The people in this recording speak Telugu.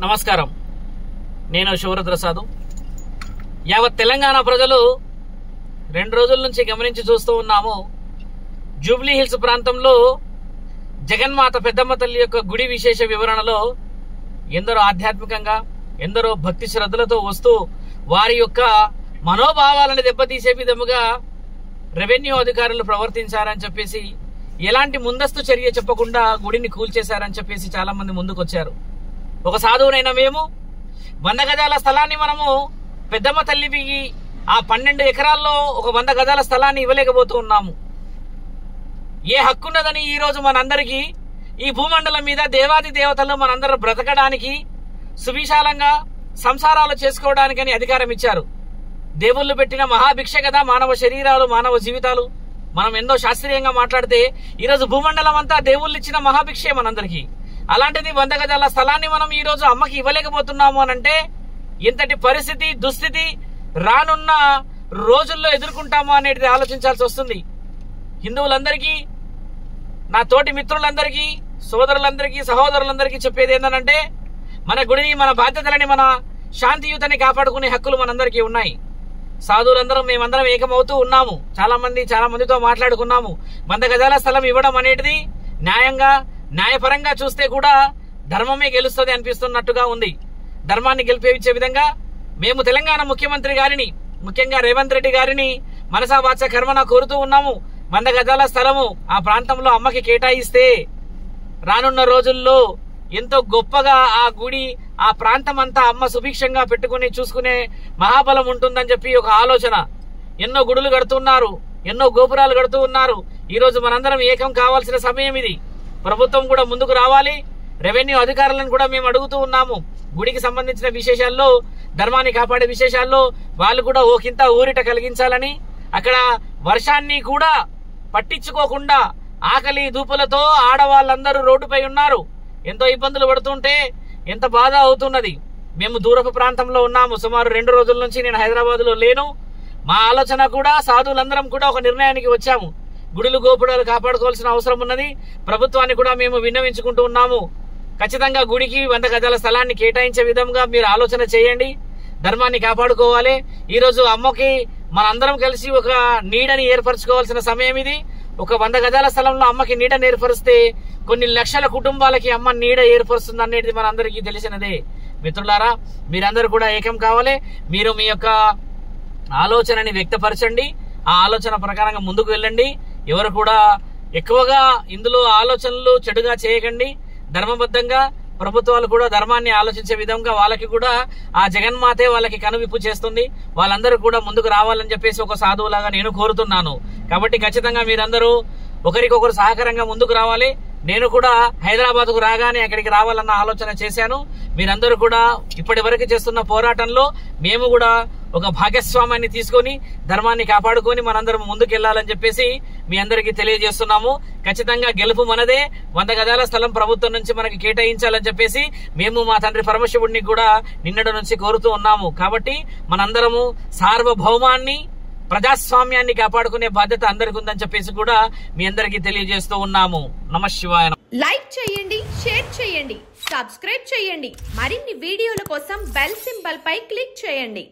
నమస్కారం, నేను శివరుద్రసాదు. యావత్ తెలంగాణ ప్రజలు 2 రోజుల నుంచి గమనించి చూస్తూ ఉన్నాము. జూబ్లీ హిల్స్ ప్రాంతంలో జగన్మాత పెద్దమ్మ తల్లి యొక్క గుడి విశేష వివరణలో ఎందరో ఆధ్యాత్మికంగా, ఎందరో భక్తి శ్రద్ధలతో వస్తూ వారి యొక్క మనోభావాలను దెబ్బతీసే విధముగా రెవెన్యూ అధికారులు ప్రవర్తించారని చెప్పేసి, ఎలాంటి ముందస్తు చర్య చెప్పకుండా గుడిని కూల్చేశారని చెప్పేసి చాలా మంది ముందుకొచ్చారు. ఒక సాధువునైనా మేము 100 గజాల స్థలాన్ని మనము పెద్దమ్మ తల్లికి ఆ 12 ఎకరాల్లో ఒక 100 గజాల స్థలాన్ని ఇవ్వలేకపోతూ ఉన్నాము. ఏ హక్కున్నదని ఈ రోజు మనందరికీ ఈ భూమండలం మీద దేవాది దేవతలు మనందరూ బ్రతకడానికి, సువిశాలంగా సంసారాలు చేసుకోవడానికని అధికారం ఇచ్చారు. దేవుళ్ళు పెట్టిన మహాభిక్ష కదా మానవ శరీరాలు, మానవ జీవితాలు. మనం ఎంతో శాస్త్రీయంగా మాట్లాడితే ఈరోజు భూమండలం అంతా దేవుళ్ళు ఇచ్చిన మహాభిక్షే మనందరికీ. అలాంటిది 100 గజాల స్థలాన్ని మనం ఈ రోజు అమ్మకి ఇవ్వలేకపోతున్నాము అనంటే ఎంతటి పరిస్థితి, దుస్థితి రానున్న రోజుల్లో ఎదుర్కొంటాము అనేది ఆలోచించాల్సి వస్తుంది. హిందువులందరికీ, నా తోటి మిత్రులందరికీ, సోదరులందరికీ, సహోదరులందరికీ చెప్పేది ఏంటంటే, మన గుడిని, మన బాధ్యతలని, మన శాంతియుతని కాపాడుకునే హక్కులు మనందరికీ ఉన్నాయి. సాధువులందరం మేమందరం ఏకమవుతూ ఉన్నాము. చాలా మందితో మాట్లాడుకున్నాము. 100 గజాల స్థలం ఇవ్వడం అనేది న్యాయంగా, న్యాయపరంగా చూస్తే కూడా ధర్మమే గెలుస్తుంది అనిపిస్తున్నట్టుగా ఉంది. ధర్మాన్ని గెలిపేచ్చే విధంగా మేము తెలంగాణ ముఖ్యమంత్రి గారిని, ముఖ్యంగా రేవంత్ రెడ్డి గారిని మనసా వాచ కర్మన కోరుతూ ఉన్నాము. 100 గజాల స్థలము ఆ ప్రాంతంలో అమ్మకి కేటాయిస్తే రానున్న రోజుల్లో ఎంతో గొప్పగా ఆ గుడి, ఆ ప్రాంతం అంతా అమ్మ సుభిక్షంగా పెట్టుకుని చూసుకునే మహాబలం ఉంటుందని చెప్పి ఒక ఆలోచన. ఎన్నో గుడులు కడుతున్నారు, ఎన్నో గోపురాలు కడుతూ ఉన్నారు. ఈ రోజు మనందరం ఏకం కావాల్సిన సమయం ఇది. ప్రభుత్వం కూడా ముందుకు రావాలి. రెవెన్యూ అధికారులను కూడా మేము అడుగుతూ ఉన్నాము. గుడికి సంబంధించిన విశేషాల్లో, ధర్మాన్ని కాపాడే విశేషాల్లో వాళ్ళు కూడా ఓకింత ఊరిట కలిగించాలని, అక్కడ వర్షాన్ని కూడా పట్టించుకోకుండా ఆకలి దూపులతో ఆడవాళ్ళందరూ రోడ్డుపై ఉన్నారు. ఎంతో ఇబ్బందులు పడుతుంటే ఎంత బాధ అవుతున్నది. మేము దూరపు ప్రాంతంలో ఉన్నాము. సుమారు 2 రోజుల నుంచి నేను హైదరాబాద్ లో లేను. మా ఆలోచన కూడా సాధువులందరం కూడా ఒక నిర్ణయానికి వచ్చాము. గుడులు, గోపురాలు కాపాడుకోవాల్సిన అవసరం ఉన్నది. ప్రభుత్వాన్ని కూడా మేము విన్నవించుకుంటూ ఉన్నాము. ఖచ్చితంగా గుడికి 100 గజాల స్థలాన్ని కేటాయించే విధంగా మీరు ఆలోచన చేయండి. ధర్మాన్ని కాపాడుకోవాలి. ఈ రోజు అమ్మకి మనందరం కలిసి ఒక నీడని ఏర్పరచుకోవాల్సిన సమయం ఇది. ఒక 100 గజాల స్థలంలో అమ్మకి నీడని ఏర్పరిస్తే కొన్ని లక్షల కుటుంబాలకి అమ్మ నీడ ఏర్పరుస్తుంది అనేది మనందరికీ తెలిసినదే. మిత్రులారా, మీరందరూ కూడా ఏకం కావాలి. మీరు మీ యొక్క ఆలోచనని వ్యక్తపరచండి. ఆ ఆలోచన ప్రకారంగా ముందుకు వెళ్ళండి. ఎవరు కూడా ఎక్కువగా ఇందులో ఆలోచనలు చెడుగా చేయకండి. ధర్మబద్ధంగా ప్రభుత్వాలు కూడా ధర్మాన్ని ఆలోచించే విధంగా వాళ్ళకి కూడా ఆ జగన్మాతే వాళ్ళకి కనువిప్పు చేస్తుంది. వాళ్ళందరూ కూడా ముందుకు రావాలని చెప్పేసి ఒక సాధువులాగా నేను కోరుతున్నాను. కాబట్టి ఖచ్చితంగా మీరందరూ ఒకరికొకరు సహకారంగా ముందుకు రావాలి. నేను కూడా హైదరాబాద్ కు రాగానే అక్కడికి రావాలన్న ఆలోచన చేశాను. మీరందరూ కూడా ఇప్పటి వరకు చేస్తున్న పోరాటంలో మేము కూడా ఒక భాగస్వామ్యాన్ని తీసుకొని ధర్మాన్ని కాపాడుకొని మనందరం ముందుకెళ్లాలని చెప్పేసి మీ అందరికీ తెలియజేస్తున్నాము. ఖచ్చితంగా గెలుపు మనదే. 100 గజాల స్థలం ప్రభుత్వం నుంచి మనకి కేటాయించాలని చెప్పేసి మేము మా తండ్రి పరమశివుడిని కూడా నిన్నటి నుంచి కోరుతూ ఉన్నాము. కాబట్టి మనందరము సార్వభౌమాన్ని, ప్రజాస్వామ్యాన్ని కాపాడుకునే బాధ్యత అందరికి ఉందని చెప్పేసి కూడా మీ అందరికీ తెలియజేస్తూ ఉన్నాము. నమఃశివాయ. లైక్ చేయండి, షేర్ చేయండి, సబ్స్క్రైబ్ చేయండి. మరిన్ని వీడియోల కోసం బెల్ సింబల్ పై క్లిక్ చేయండి.